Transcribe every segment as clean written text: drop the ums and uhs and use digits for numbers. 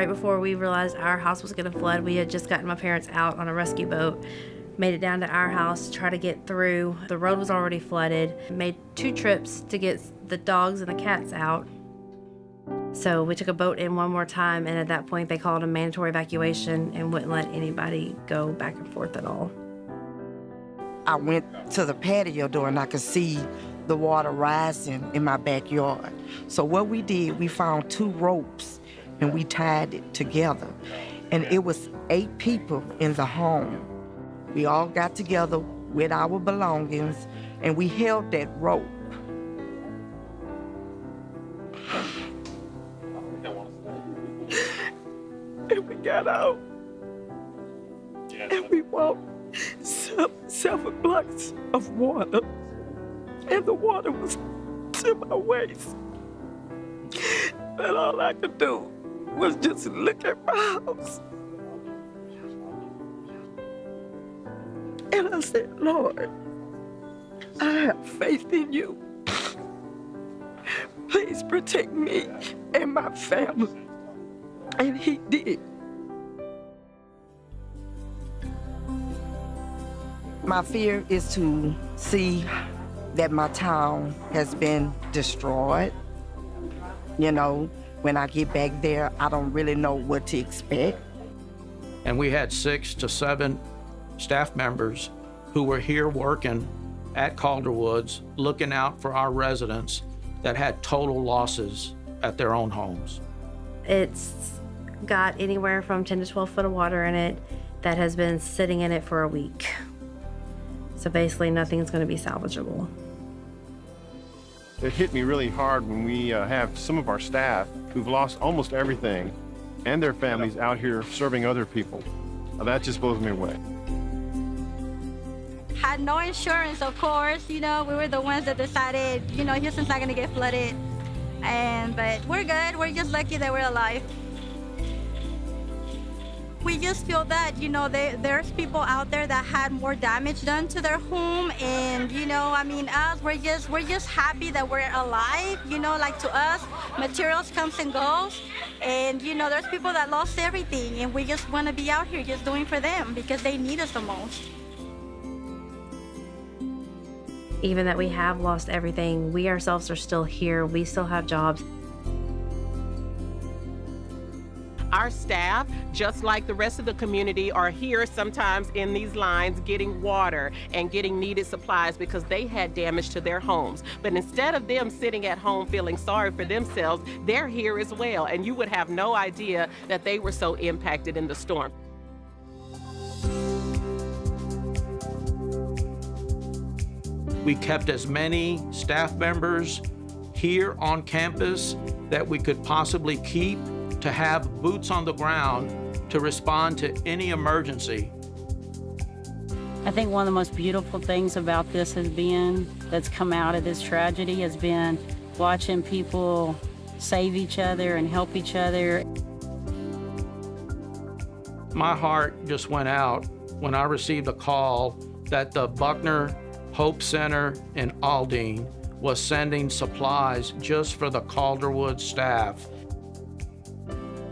right before we realized our house was going to flood. We had just gotten my parents out on a rescue boat, made it down to our house to try to get through. The road was already flooded. Made 2 trips to get the dogs and the cats out. So we took a boat in one more time, and at that point they called a mandatory evacuation and wouldn't let anybody go back and forth at all. I went to the patio door and I could see the water rising in my backyard. So what we did, we found 2 ropes and we tied it together. And it was 8 people in the home. We all got together with our belongings and we held that rope. And we got out. And we walked several blocks of water. And the water was to my waist. And all I could do was just look at my house. And I said, Lord, I have faith in you. Please protect me and my family. And he did. My fear is to see that my town has been destroyed. You know, when I get back there, I don't really know what to expect. And we had 6 to 7 staff members who were here working at Calder Woods, looking out for our residents that had total losses at their own homes. It's got anywhere from 10 to 12 foot of water in it that has been sitting in it for a week. So basically nothing's going to be salvageable. It hit me really hard when we have some of our staff who've lost almost everything and their families out here serving other people. That just blows me away. Had no insurance, of course. You know, we were the ones that decided, you know, Houston's not gonna get flooded. But we're good. We're just lucky that we're alive. We just feel that, you know, there's people out there that had more damage done to their home, and you know, I mean, we're just happy that we're alive. You know, like to us, materials comes and goes, and you know, there's people that lost everything, and we just want to be out here just doing for them because they need us the most. Even that we have lost everything, we ourselves are still here. We still have jobs. Our staff, just like the rest of the community, are here sometimes in these lines getting water and getting needed supplies because they had damage to their homes. But instead of them sitting at home feeling sorry for themselves, they're here as well, and you would have no idea that they were so impacted in the storm. We kept as many staff members here on campus that we could possibly keep to have boots on the ground to respond to any emergency. I think one of the most beautiful things about this that's come out of this tragedy has been watching people save each other and help each other. My heart just went out when I received a call that the Buckner Hope Center in Aldine was sending supplies just for the Calderwood staff.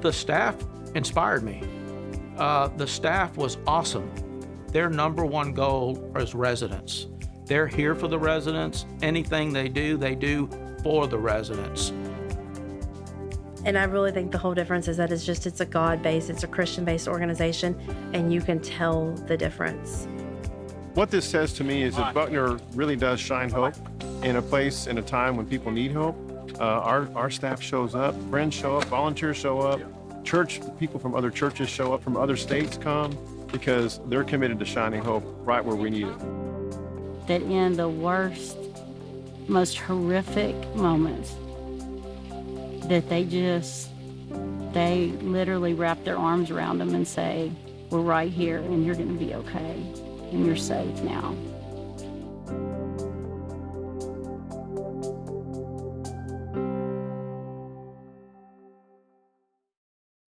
The staff inspired me. The staff was awesome. Their #1 goal is residents. They're here for the residents. Anything they do for the residents. And I really think the whole difference is that it's a God-based, it's a Christian-based organization, and you can tell the difference. What this says to me is that Buckner really does shine hope in a place, in a time when people need hope. Our staff shows up, friends show up, volunteers show up, church people from other churches show up, from other states come, because they're committed to shining hope right where we need it. That in the worst, most horrific moments, that they literally wrap their arms around them and say, we're right here and you're gonna be okay and you're safe now.